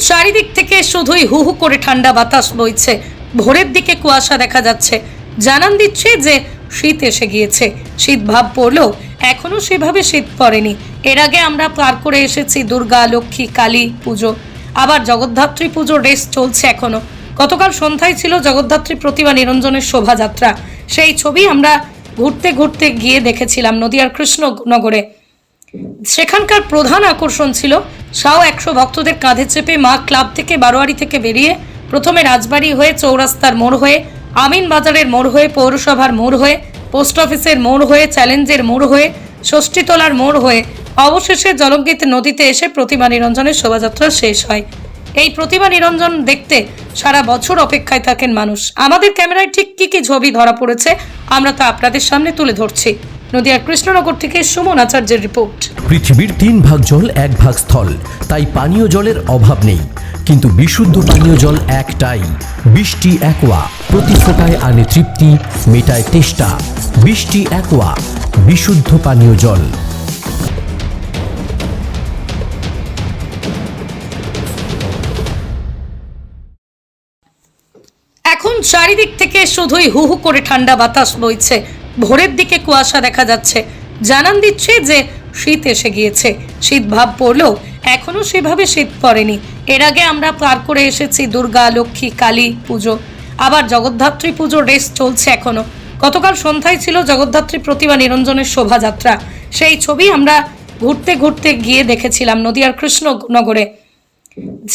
চারিদিক থেকে শুধুই হু হু করে ঠান্ডা বাতাস বইছে। ভোরের দিকে কুয়াশা দেখা যাচ্ছে, জানান দিচ্ছে যে শীত এসে গিয়েছে। শীত ভাব পড়লেও এখনো সেভাবে শীত পড়েনি। এর আগে আমরা পার করে এসেছি দুর্গা, লক্ষ্মী, কালী পুজো, আবার জগদ্ধাত্রী পুজোর রেস চলছে এখনো। গতকাল সন্ধ্যায় ছিল জগদ্ধাত্রী প্রতিমা নিরঞ্জনের শোভাযাত্রা। সেই ছবি আমরা ঘুরতে ঘুরতে গিয়ে দেখেছিলাম নদিয়ার কৃষ্ণনগরে। সেখানকার প্রধান আকর্ষণ ছিল 100 ভক্তদের কাঁধে চেপে মা ক্লাব থেকে বারোয়ারি থেকে বেরিয়ে প্রথমে রাজবাড়ি হয়ে চৌরাস্তার মোড় হয়ে আমিন বাজারের মোড় হয়ে পৌরসভার মোড় হয়ে পোস্ট অফিসের মোড় হয়ে চ্যালেঞ্জের মোড় হয়ে ষষ্ঠীতলার মোড় হয়ে অবশেষে জলঙ্গিত নদীতে এসে প্রতিমা নিরঞ্জনের শোভাযাত্রা শেষ হয়। এই প্রতিমা নিরঞ্জন দেখতে সারা বছর অপেক্ষায় থাকেন মানুষ। আমাদের ক্যামেরায় ঠিক কি ছবি ধরা পড়েছে আমরা তা আপনাদের সামনে তুলে ধরছি। নদিয়ার কৃষ্ণনগর থেকে সুমন আচার্যের রিপোর্ট। পৃথিবীর 3 ভাগ জল 1 ভাগ স্থল, তাই পানীয় জলের অভাব নেই। কিন্তু বিশুদ্ধ পানীয় জল একটাই, বৃষ্টি অ্যাকোয়া। প্রতি ফোঁটায় আনে তৃপ্তি, মেটায় তেষ্টা। বৃষ্টি অ্যাকোয়া, বিশুদ্ধ পানীয় জল। এখন চারিদিক থেকে শুধুই হু হু করে ঠান্ডা বাতাস বইছে। ভোরের দিকে কুয়াশা দেখা যাচ্ছে, জানান দিচ্ছে যে শীত এসে গিয়েছে। শীত ভাব পড়লেও এখনো সেভাবে শীত পড়েনি। এর আগে আমরা পার করে এসেছি দুর্গা, লক্ষ্মী, কালী পুজো, আবার জগদ্ধাত্রী পুজোর রেস চলছে এখনো। গতকাল সন্ধ্যায় ছিল জগদ্ধাত্রী প্রতিমা নিরঞ্জনের শোভাযাত্রা। সেই ছবি আমরা ঘুরতে ঘুরতে গিয়ে দেখেছিলাম নদিয়ার কৃষ্ণনগরে।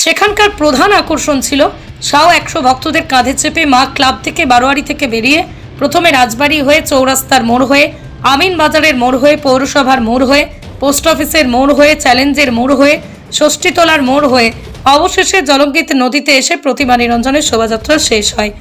সেখানকার প্রধান আকর্ষণ ছিল 100 ভক্তদের কাঁধে চেপে মা ক্লাব থেকে বারোয়ারি থেকে বেরিয়ে প্রথমে রাজবাড়ি হয়ে চৌরাস্তার মোড় হয়ে আমিন বাজারের মোড় হয়ে পৌরসভার মোড় হয়ে পোস্ট অফিসের মোড় হয়ে চ্যালেঞ্জের মোড় হয়ে ষষ্ঠীতলার মোড় হয়ে অবশেষে জলঙ্গিত নদীতে এসে প্রতিমা নিরঞ্জনের শোভাযাত্রা শেষ হয়।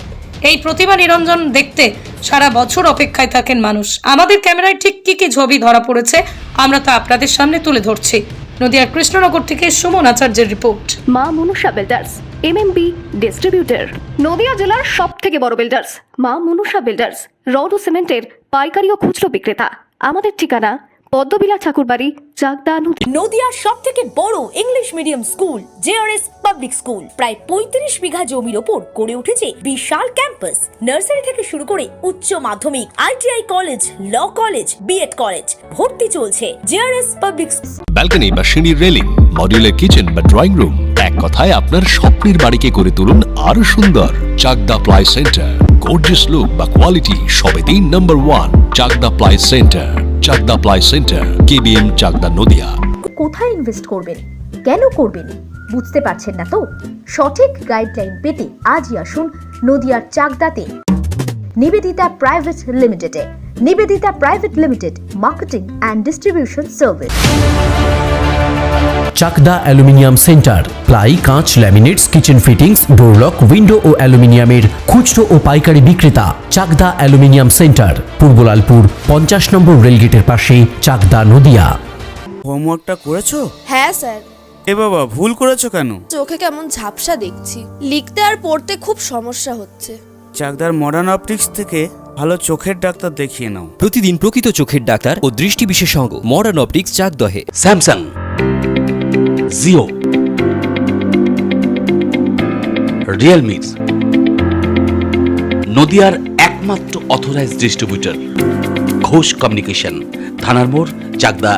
এই প্রতিমা নিরঞ্জন দেখতে সারা বছর অপেক্ষায় থাকেন মানুষ। আমাদের ক্যামেরায় ঠিক কি ছবি ধরা পড়েছে আমরা তা আপনাদের সামনে তুলে ধরছি। নদিয়ার কৃষ্ণনগর থেকে সুমন আচার্যের রিপোর্ট। মা Manusha builders, MMB distributor, Nadia জেলার সবথেকে বড় বিল্ডার্স মা মনুষা বিল্ডার্স, রড ও সিমেন্টের পাইকারি ও খুচরো বিক্রেতা। আমাদের ঠিকানা পদ্মবিলা ঠাকুরবাড়ি, চাকদা। নদিয়ার সবথেকে বড় English medium school JRS public school প্রায় 35 বিঘা জমির ওপর গড়ে উঠেছে বিশাল ক্যাম্পাস। নার্সারি থেকে শুরু করে উচ্চ মাধ্যমিক, ITI college, law college, B Ed college, ভর্তি চলছে জেআরএস পাবলিক। ব্যালকনি বা সিঁড়ির রেলিং, মডিউলার কিচেন বা ড্রয়িং রুম, এক কথায় আপনার স্বপ্নের বাড়িকে করে তুলুন আরো সুন্দর। Chakdaha ply centre, gorgeous look বা কোয়ালিটি সবে 3 number 1 Chakdaha ply centre. Chakdaha ply centre, KBM, Chakdaha, Nadia. কোথায় ইনভেস্ট করবেন, কেন করবেন বুঝতে পারছেন না তো? সঠিক গাইডলাইন পেতে আজই আসুন নদিয়ার চাকদাতে নিবেদিতা প্রাইভেট লিমিটেডে। Nivedita private limited, marketing and distribution service. Chakdah aluminium centre, ply, কাঁচ, laminates, kitchen fittings, door lock, window ও অ্যালুমিনিয়ামের খুচরো ও পাইকারি বিক্রেতা। চাকদা অ্যালুমিনিয়াম সেন্টার, পূর্বলালপুর 50 নম্বর রেলগেটের পাশে, চাকদা, নদিয়া। হোমওয়ার্কটা করেছো? হ্যাঁ স্যার। এ বাবা, ভুল করেছো কেন? চোখে কেমন ঝাপসা দেখছি, লিখতে আর পড়তে খুব সমস্যা হচ্ছে। চাকদার মডার্ন অপটিক্স থেকে ভালো চোখের ডাক্তার দেখিয়ে নাও। প্রতিদিন প্রকৃত চোখের ডাক্তার ও দৃষ্টি বিশেষজ্ঞ মডার্ন অপটিক্স, চাকদহে। স্যামসাং, জিও, রিয়েলমি, নদিয়ার একমাত্র অথরাইজড ডিস্ট্রিবিউটর ঘোষ কমিউনিকেশন, থানার মোড়, চাকদা।